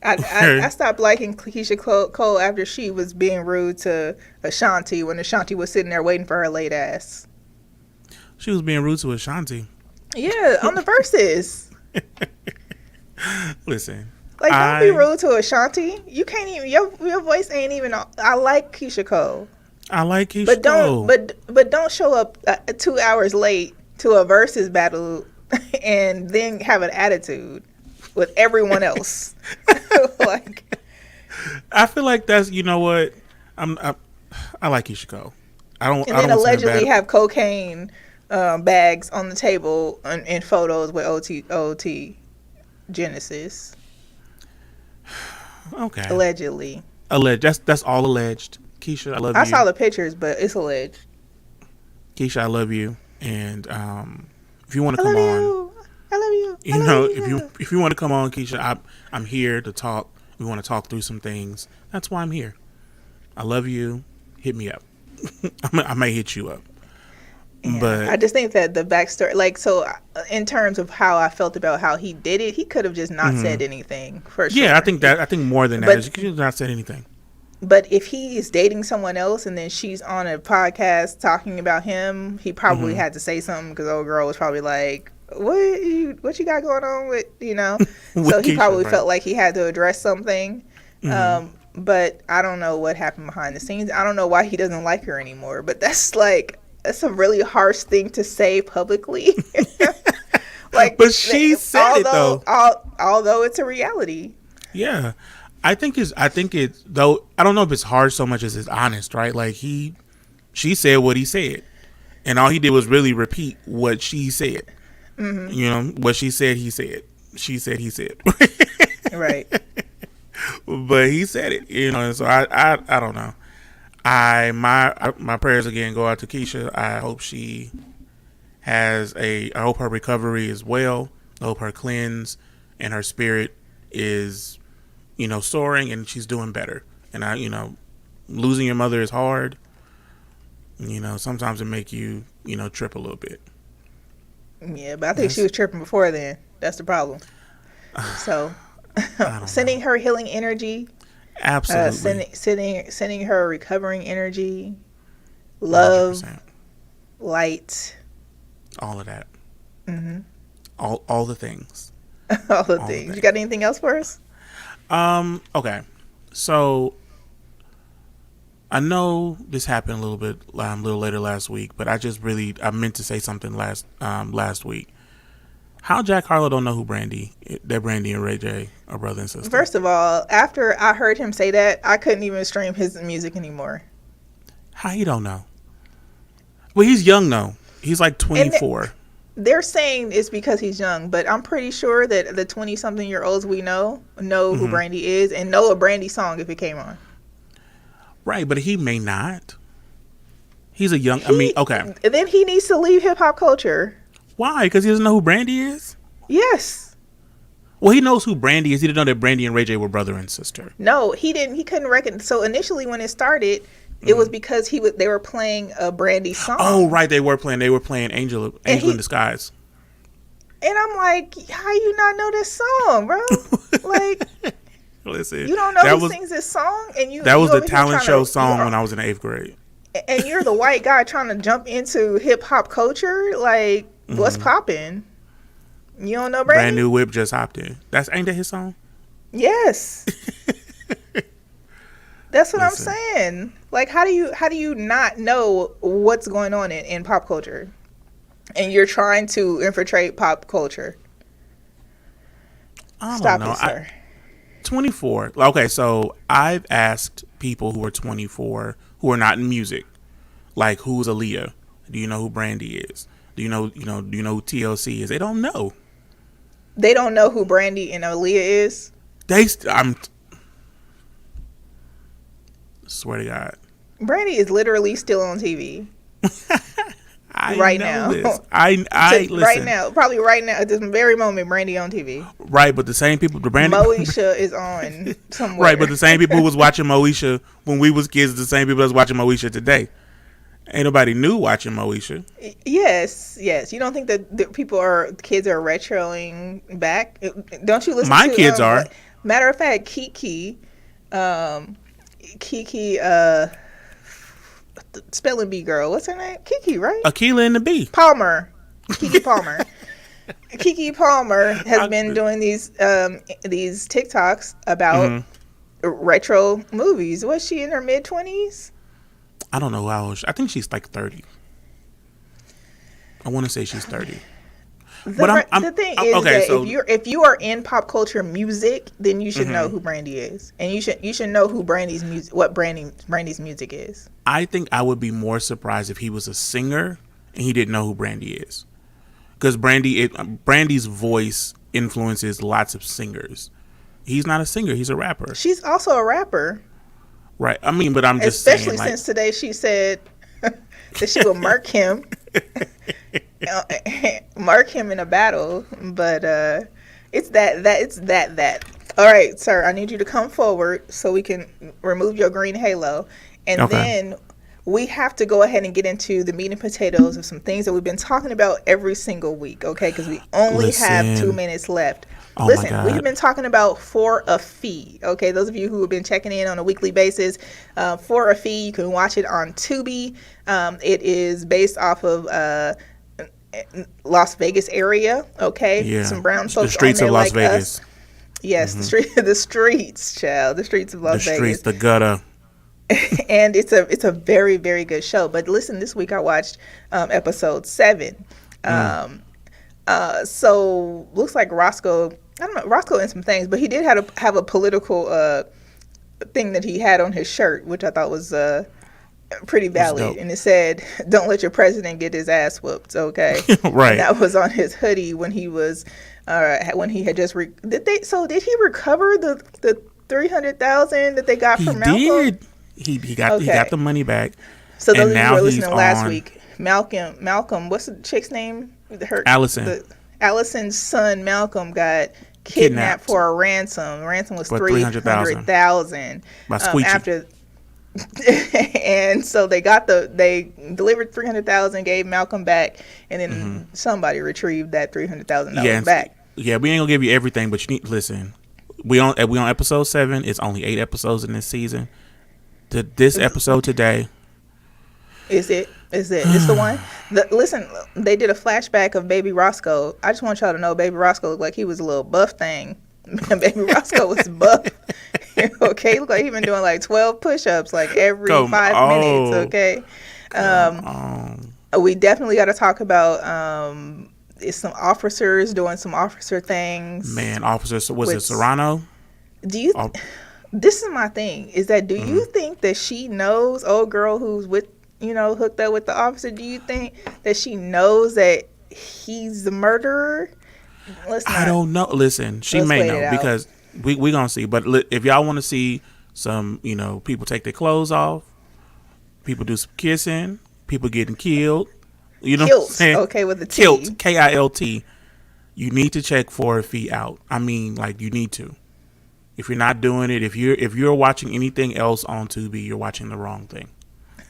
I stopped liking Keisha Cole after she was being rude to Ashanti when Ashanti was sitting there waiting for her late ass. She was being rude to Ashanti. Yeah, on the verses. Listen. Like, don't be rude to Ashanti. You can't even, your voice ain't even, I like Keisha Cole. I like Keisha Cole. But don't show up 2 hours late to a versus battle and then have an attitude with everyone else. Like, I feel like that's, you know what, I like Keisha Cole. And then allegedly have cocaine bags on the table in photos with OT Genesis. Okay. Allegedly. That's all alleged. Keisha, I love you. I saw the pictures, but it's alleged. Keisha, I love you. And if you want to come on, I love you. If you want to come on, Keisha, I'm here to talk. We want to talk through some things. That's why I'm here. I love you. Hit me up. I may hit you up. Yeah, but I just think that the backstory, like, so in terms of how I felt about how he did it, he could have just not said anything for sure. Yeah, I think more than that is he could have not said anything. But if he is dating someone else and then she's on a podcast talking about him, he probably had to say something because old girl was probably like, what you got going on with, so he probably felt like he had to address something. But I don't know what happened behind the scenes. I don't know why he doesn't like her anymore, but that's a really harsh thing to say publicly. But she said it though. Although it's a reality. Yeah. I think it's though, I don't know if it's harsh so much as it's honest, right? Like she said what he said. And all he did was really repeat what she said. What she said, he said. She said, he said. Right. But he said it, and so I don't know. My prayers again go out to Keisha. I hope she I hope her recovery is well. I hope her cleanse and her spirit is, soaring and she's doing better. And losing your mother is hard. Sometimes it make you, trip a little bit. Yeah, but I think she was tripping before then. That's the problem. So, sending her healing energy. Absolutely. Sending her recovering energy, love, 100%. Light, all of that. All the things. all the things. You got anything else for us? Okay. So I know this happened a little later last week, but I meant to say something last week. How Jack Harlow don't know who Brandy and Ray J are brother and sister? First of all, after I heard him say that, I couldn't even stream his music anymore. How he don't know? Well, he's young though. He's like 24. They're saying it's because he's young, but I'm pretty sure that the 20-something-year-olds we know who Brandy is and know a Brandy song if it came on. Right, but he may not. He's a young. Okay. Then he needs to leave hip hop culture. Why? Because he doesn't know who Brandy is? Yes. Well, he knows who Brandy is. He didn't know that Brandy and Ray J were brother and sister. No, he didn't. He couldn't reckon. So initially, when it started, it was because they were playing a Brandy song. Oh, right, they were playing Angel in Disguise. And I'm like, how you not know this song, bro? Like, listen, you don't know who sings this song, and that was you the talent show song when I was in 8th grade. And you're the white guy trying to jump into hip hop culture. Like, what's popping? You don't know Brandy? Brand New Whip just hopped in. Ain't that his song? Yes. That's what I'm saying. Like, how do you not know what's going on in pop culture? And you're trying to infiltrate pop culture. Stop it, sir. 24. Okay, so I've asked people who are 24 who are not in music, like, who's Aaliyah? Do you know who Brandy is? Do you know who TLC is? They don't know. They don't know who Brandy and Aaliyah is. I'm swear to God, Brandy is literally still on TV. right now. This. Listen. Right now, probably right now at this very moment, Brandy on TV. Right, but the same people, the Brandy Moesha is on somewhere. Right, but the same people who was watching Moesha when we was kids, the same people that's watching Moesha today. Ain't nobody new watching Moesha. Yes. You don't think that the kids are retroing back? Don't you listen? My kids are. Matter of fact, Kiki, spelling bee girl. What's her name? Kiki, right? Akilah and the Bee. Palmer. Kiki Palmer. Kiki Palmer has been doing these TikToks about retro movies. Was she in her mid-20s? I don't know how old I think she's like 30. I want to say she's 30. The thing is that if you are in pop culture music, then you should know who Brandy is, and you should know who Brandy's music, what Brandy's music is. I think I would be more surprised if he was a singer and he didn't know who Brandy is, because Brandy's voice influences lots of singers. He's not a singer; he's a rapper. She's also a rapper. Right. I mean, but I'm just especially saying, since today she said that she will mark him in a battle. But it's that. All right, sir, I need you to come forward so we can remove your green halo, and then we have to go ahead and get into the meat and potatoes of some things that we've been talking about every single week. Okay, because we only have 2 minutes left. Listen, we've been talking about For a Fee. Okay, those of you who have been checking in on a weekly basis, For a Fee, you can watch it on Tubi. It is based off of Las Vegas area. Okay, some brown folks the streets on there of Las like Vegas. Us. Yes, the streets, child, the streets of Las Vegas. The gutter. And it's a very, very good show. But listen, this week I watched episode 7. So looks like Roscoe. I don't know, Roscoe in some things, but he did have a political thing that he had on his shirt, which I thought was pretty valid. And it said, "Don't let your president get his ass whooped." Okay, right. And that was on his hoodie when he was when he had just did he recover the $300,000 that they got from Malcolm? He got the money back. So those of you who were listening last week, Malcolm, what's the chick's name? Allison. Allison's son Malcolm got kidnapped for a ransom. The ransom was $300,000. By Squeegee. And so they delivered $300,000, gave Malcolm back, and then somebody retrieved that $300,000 back. Yeah, we ain't gonna give you everything, but you need listen. We on episode 7. It's only 8 episodes in this season. This episode today. Is it? It's the one? Listen, they did a flashback of Baby Roscoe. I just want y'all to know Baby Roscoe looked like he was a little buff thing. Baby Roscoe was buff. Okay, he looked like he been doing like 12 push-ups like every 5 minutes, okay? We definitely got to talk about some officers doing some officer things. Man, officers, was it Serrano? This is my thing, is that do you think that she knows, old girl who's with, hooked up with the officer, do you think that she knows that he's the murderer? I don't know. Listen, she may know because we gonna see. But if y'all want to see some, people take their clothes off, people do some kissing, people getting killed, Kilt, okay, with the T. Kilt, Kilt. you need to check for a fee out. I mean, like, you need to. If you're not doing it, if you're watching anything else on Tubi, you're watching the wrong thing.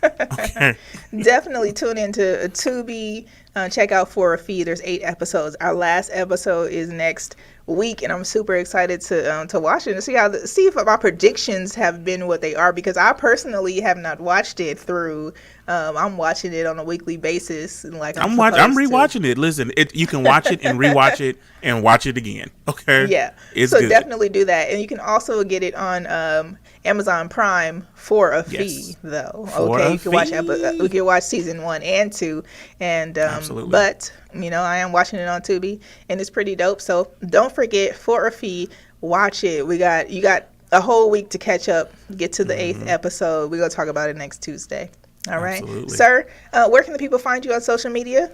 Okay. Definitely tune into Tubi. Check out For a Fee. There's 8 episodes. Our last episode is next week, and I'm super excited to watch it and see if my predictions have been what they are, because I personally have not watched it through. I'm watching it on a weekly basis, and like I'm rewatching it. Listen, you can watch it and rewatch it and watch it again. Okay. Yeah. It's so good. definitely do that, and you can also get it on Amazon Prime for a fee, though. Okay, you can watch season 1 and 2, and Absolutely. but I am watching it on Tubi, and it's pretty dope. So don't forget, for a fee, watch it. You got a whole week to catch up, get to the 8th episode. We're gonna talk about it next Tuesday. All right, Absolutely. Sir. Where can the people find you on social media?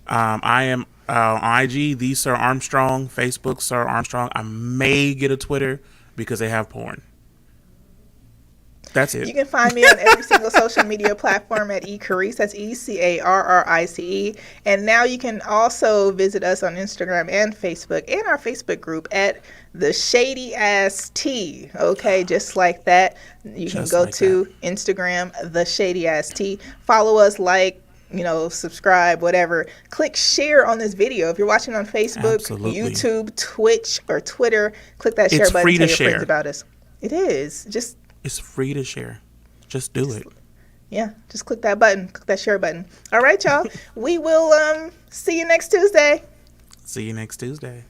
I am on IG, the Sir Armstrong. Facebook, Sir Armstrong. I may get a Twitter because they have porn. That's it. You can find me on every single social media platform at eCarrice. That's ECARRICE. And now you can also visit us on Instagram and Facebook and our Facebook group at the Shady Ass Tea. Okay, just like that. You can go to Instagram, the Shady Ass Tea. Follow us, subscribe, whatever. Click share on this video. If you're watching on Facebook, Absolutely. YouTube, Twitch, or Twitter, click that share button. Tell your friends about us. It is. It's free to share. Just do it. Yeah, just click that button. Click that share button. All right, y'all. We will see you next Tuesday. See you next Tuesday.